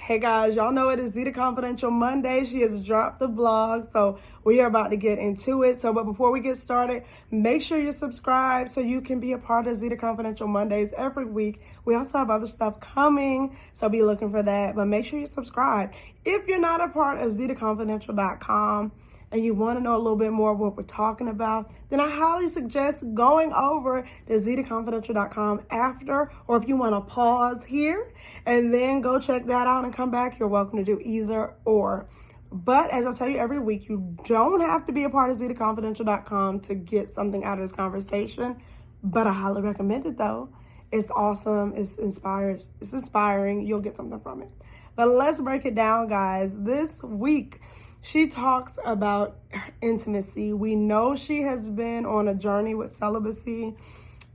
Hey guys, y'all know it is Zeta Confidential Monday. She has dropped the blog, so we are about to get into it. But before we get started, make sure you're subscribed so you can be a part of Zeta Confidential Mondays every week. We also have other stuff coming, so be looking for that. But make sure you subscribe. If you're not a part of ZetaConfidential.com, and you want to know a little bit more of what we're talking about, then I highly suggest going over to ZetaConfidential.com after, or if you want to pause here and then go check that out and come back, you're welcome to do either or. But as I tell you every week, you don't have to be a part of ZetaConfidential.com to get something out of this conversation, but I highly recommend it though. It's awesome. It's inspiring. You'll get something from it. But let's break it down, guys. This week, she talks about intimacy. We know she has been on a journey with celibacy,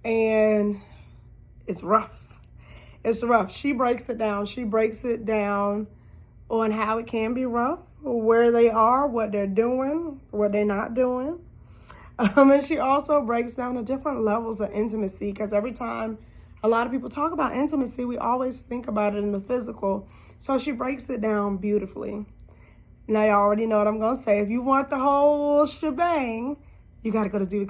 and it's rough. It's rough. She breaks it down. She breaks it down on how it can be rough, where they are, what they're doing, what they're not doing. And she also breaks down the different levels of intimacy, because every time a lot of people talk about intimacy, we always think about it in the physical. So she breaks it down beautifully. Now, you already know what I'm going to say. If you want the whole shebang, you got to go to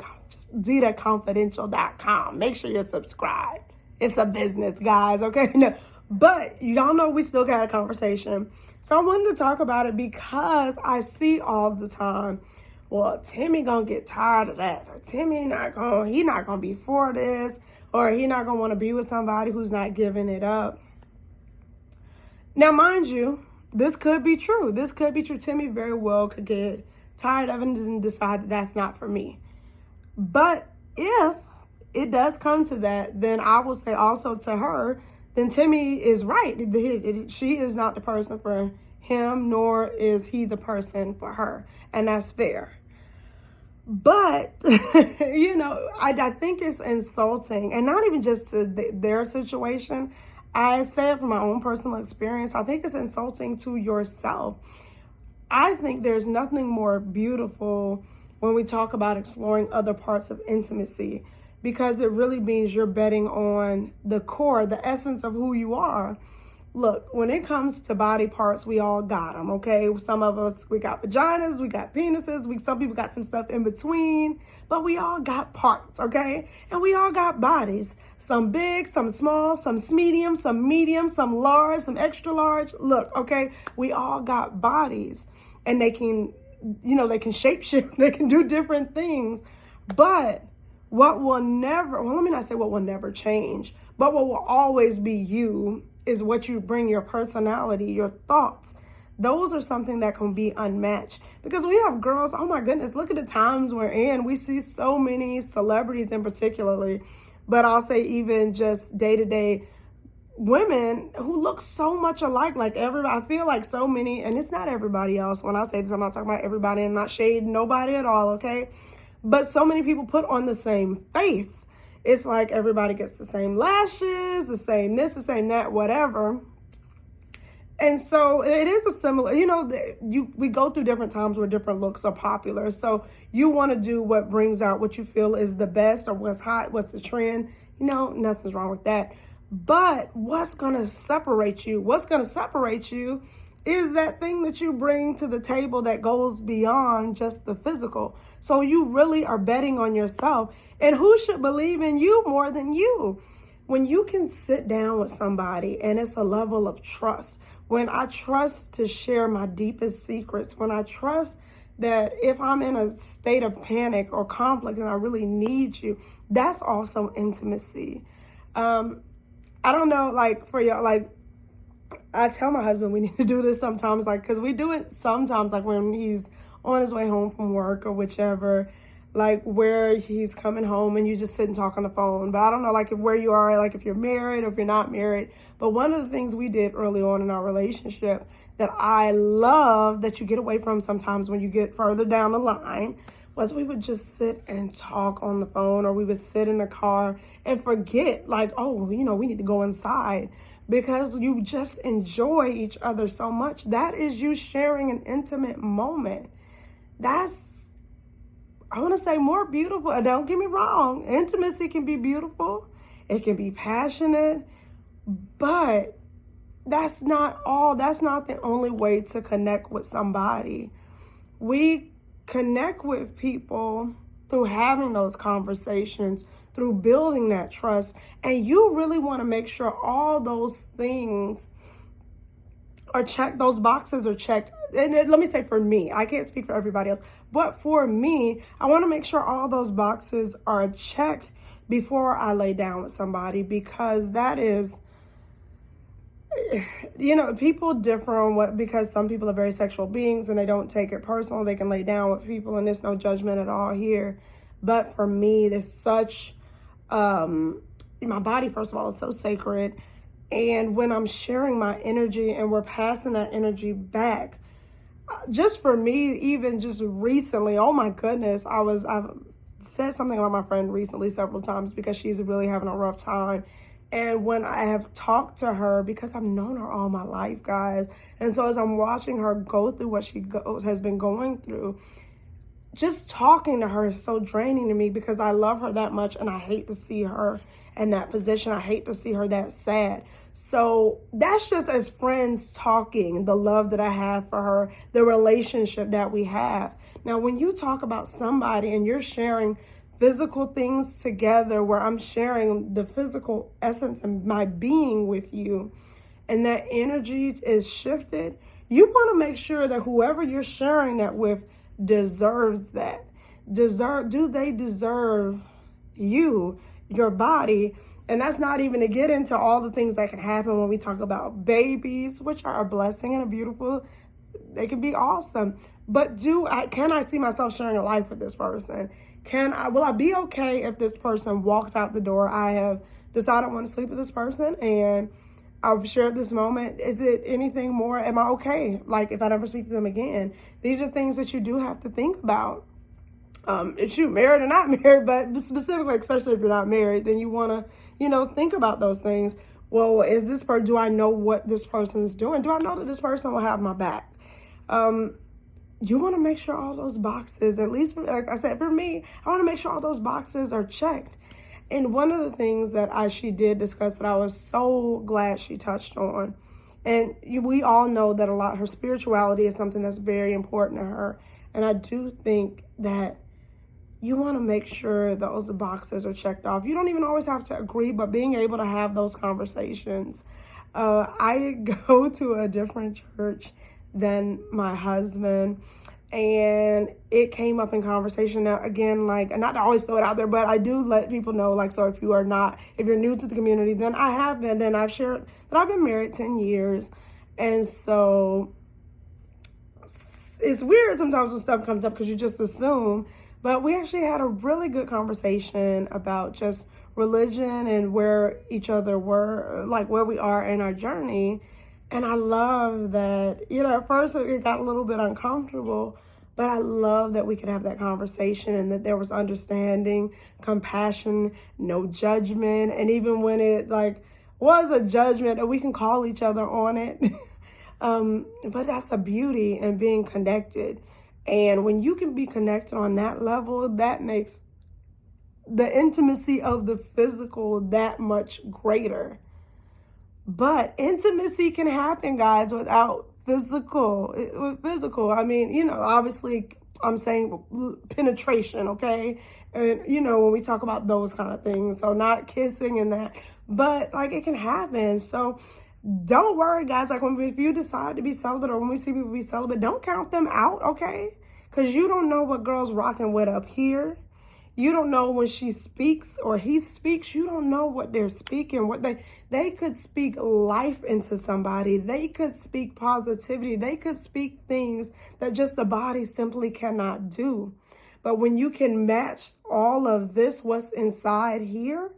ZetaConfidential.com. Make sure you're subscribed. It's a business, guys, okay? No, but y'all know we still got a conversation. So I wanted to talk about it because I see all the time, well, Timmy going to get tired of that. Or Timmy he not going to be for this. Or he not going to want to be with somebody who's not giving it up. Now, mind you, this could be true. This could be true. Timmy very well could get tired of it and decide that that's not for me. But if it does come to that, then I will say also to her, then Timmy is right. She is not the person for him, nor is he the person for her. And that's fair. But, I think it's insulting, and not even just to their situation. I say it from my own personal experience. I think it's insulting to yourself. I think there's nothing more beautiful when we talk about exploring other parts of intimacy, because it really means you're betting on the core, the essence of who you are. Look, when it comes to body parts, we all got them, okay? Some of us, we got vaginas, we got penises, some people got some stuff in between, but we all got parts, okay? And we all got bodies. Some big, some small, some medium, some large, some extra large. Look, okay? We all got bodies, and they can, they can shapeshift, they can do different things. But let me not say what will never change, but what will always be you is what you bring, your personality, your thoughts. Those are something that can be unmatched, because we have girls, oh my goodness, look at the times we're in. We see so many celebrities in particularly, but I'll say even just day-to-day women who look so much alike, like everybody. I feel like so many, and it's not everybody else. When I say this, I'm not talking about everybody and not shading nobody at all, okay? But so many people put on the same face. It's like everybody gets the same lashes, the same this, the same that, whatever. And so it is a similar, we go through different times where different looks are popular. So you want to do what brings out what you feel is the best, or what's hot, what's the trend. Nothing's wrong with that. But what's going to separate you? What's going to separate you is that thing that you bring to the table that goes beyond just the physical. So you really are betting on yourself. And who should believe in you more than you? When you can sit down with somebody and it's a level of trust, when I trust to share my deepest secrets, when I trust that if I'm in a state of panic or conflict and I really need you, that's also intimacy. I don't know, like for y'all, like, I tell my husband we need to do this sometimes, like, because we do it sometimes, like when he's on his way home from work or whichever, like where he's coming home and you just sit and talk on the phone. But I don't know, like where you are, like if you're married or if you're not married. But one of the things we did early on in our relationship that I love that you get away from sometimes when you get further down the line was we would just sit and talk on the phone, or we would sit in the car and forget, like, oh, we need to go inside, because you just enjoy each other so much. That is you sharing an intimate moment. That's, I want to say, more beautiful. Don't get me wrong. Intimacy can be beautiful. It can be passionate, but that's not all. That's not the only way to connect with somebody. We connect with people through having those conversations, through building that trust. And you really want to make sure all those things are checked, those boxes are checked. And let me say for me, I can't speak for everybody else, but for me, I want to make sure all those boxes are checked before I lay down with somebody, because that is, people differ on because some people are very sexual beings and they don't take it personal. They can lay down with people and there's no judgment at all here. But for me, there's such, my body, first of all, is so sacred. And when I'm sharing my energy and we're passing that energy back, just for me, even just recently, oh my goodness, I've said something about my friend recently several times because she's really having a rough time. And when I have talked to her, because I've known her all my life, guys, and so as I'm watching her go through what she has been going through, just talking to her is so draining to me because I love her that much and I hate to see her in that position. I hate to see her that sad. So that's just as friends talking, the love that I have for her, the relationship that we have. Now, when you talk about somebody and you're sharing physical things together, where I'm sharing the physical essence and my being with you, and that energy is shifted, you want to make sure that whoever you're sharing that with deserves that. Do they deserve you, your body? And that's not even to get into all the things that can happen when we talk about babies, which are a blessing and a beautiful, they can be awesome. But can I see myself sharing a life with this person? Will I be okay if this person walks out the door? I have decided I want to sleep with this person and I've shared this moment. Is it anything more? Am I okay? Like, if I never speak to them again? These are things that you do have to think about. If you're married or not married, but specifically, especially if you're not married, then you want to, think about those things. Well, do I know what this person is doing? Do I know that this person will have my back? You want to make sure all those boxes, at least, like I said, for me, I want to make sure all those boxes are checked. And one of the things that she did discuss that I was so glad she touched on, and we all know that her spirituality is something that's very important to her. And I do think that you want to make sure those boxes are checked off. You don't even always have to agree, but being able to have those conversations. I go to a different church than my husband, and it came up in conversation. Now, again, like, not to always throw it out there, but I do let people know, like, so if you're new to the community, then I've shared that I've been married 10 years. And so it's weird sometimes when stuff comes up because you just assume, but we actually had a really good conversation about just religion and where each other were, like where we are in our journey. And I love that, at first it got a little bit uncomfortable, but I love that we could have that conversation and that there was understanding, compassion, no judgment. And even when it was a judgment, that we can call each other on it. But that's a beauty in being connected. And when you can be connected on that level, that makes the intimacy of the physical that much greater. But intimacy can happen, guys, without physical. I mean, obviously I'm saying penetration, okay? And, when we talk about those kind of things, so not kissing and that, but it can happen. So don't worry, guys. If you decide to be celibate, or when we see people be celibate, don't count them out, okay? Because you don't know what girl's rocking with up here. You don't know when she speaks or he speaks. You don't know what they're speaking. They could speak life into somebody. They could speak positivity. They could speak things that just the body simply cannot do. But when you can match all of this, what's inside here,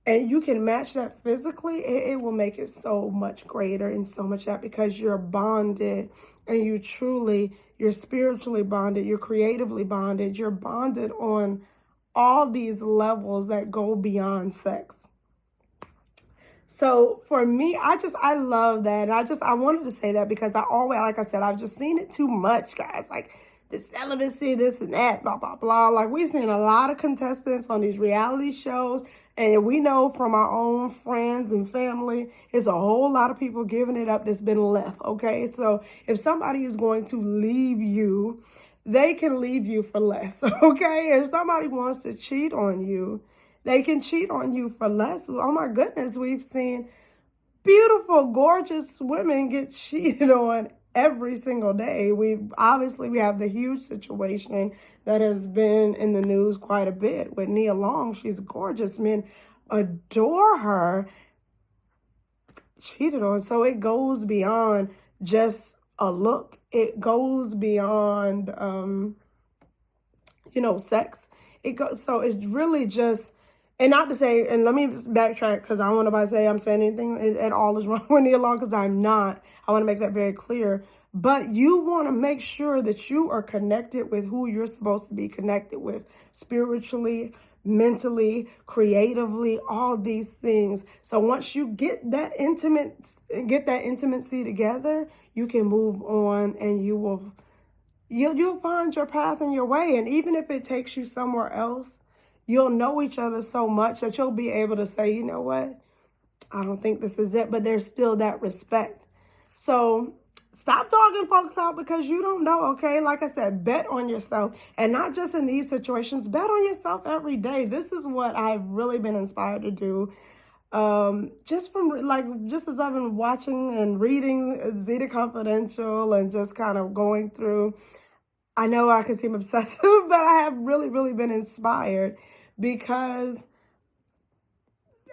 and you can match that physically, it will make it so much greater and so much that, because you're bonded and you're spiritually bonded, you're creatively bonded, you're bonded on all these levels that go beyond sex. So for me, I love that. I wanted to say that because like I said, I've just seen it too much, guys. Like the celibacy, this and that, blah, blah, blah. Like we've seen a lot of contestants on these reality shows, And we know from our own friends and family, it's a whole lot of people giving it up that's been left, okay? So if somebody is going to leave you, they can leave you for less, okay? If somebody wants to cheat on you, they can cheat on you for less. Oh my goodness, we've seen beautiful, gorgeous women get cheated on every single day. We have the huge situation that has been in the news quite a bit with Nia Long. She's gorgeous. Men adore her. Cheated on. So it goes beyond just a look. It goes beyond sex. It goes, so it's really just, and not to say, and let me backtrack because I don't want nobody to say I'm saying anything at all is wrong with Nia Long, because I'm not. I want to make that very clear. But you want to make sure that you are connected with who you're supposed to be connected with spiritually, mentally, creatively, all these things. So once you get that intimacy together, you can move on and you'll find your path and your way. And even if it takes you somewhere else, you'll know each other so much that you'll be able to say, you know what, I don't think this is it, but there's still that respect. So stop talking folks out because you don't know, okay? Like I said, bet on yourself. And not just in these situations, bet on yourself every day. This is what I've really been inspired to do. Just as I've been watching and reading Zeta Confidential and just kind of going through, I know I can seem obsessive, but I have really, really been inspired because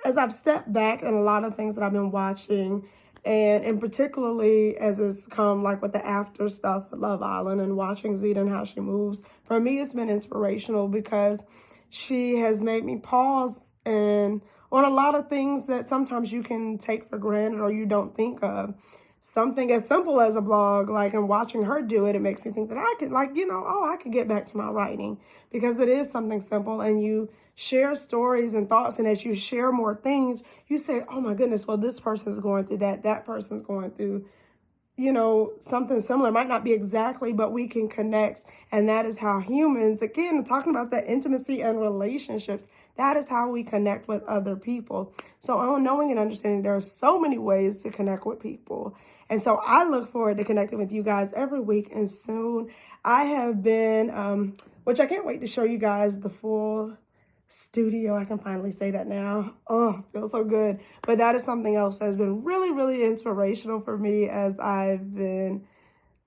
as I've stepped back in a lot of things that I've been watching, and particularly as it's come like with the after stuff with Love Island and watching Zeta and how she moves, for me it's been inspirational because she has made me pause and on a lot of things that sometimes you can take for granted or you don't think of. Something as simple as a blog, like, and watching her do it, it makes me think that I could, I could get back to my writing because it is something simple and you share stories and thoughts. And as you share more things, you say, oh my goodness, well, this person's going through that person's going through, something similar. It might not be exactly, but we can connect. And that is how humans, again, talking about that intimacy and relationships, that is how we connect with other people. So on knowing and understanding, there are so many ways to connect with people. And so I look forward to connecting with you guys every week. And soon I have been, which I can't wait to show you guys the full studio. I can finally say that now. Oh, feels so good. But that is something else that has been really, really inspirational for me as I've been,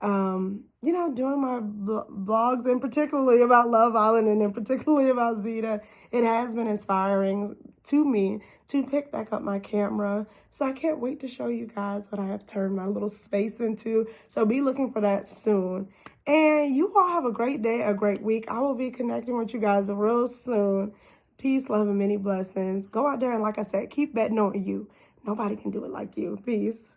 doing my blogs, and particularly about Love Island and in particularly about Zeta. It has been inspiring to me to pick back up my camera. So I can't wait to show you guys what I have turned my little space into. So be looking for that soon. And you all have a great day, a great week. I will be connecting with you guys real soon. Peace, love, and many blessings. Go out there and, like I said, keep betting on you. Nobody can do it like you. Peace.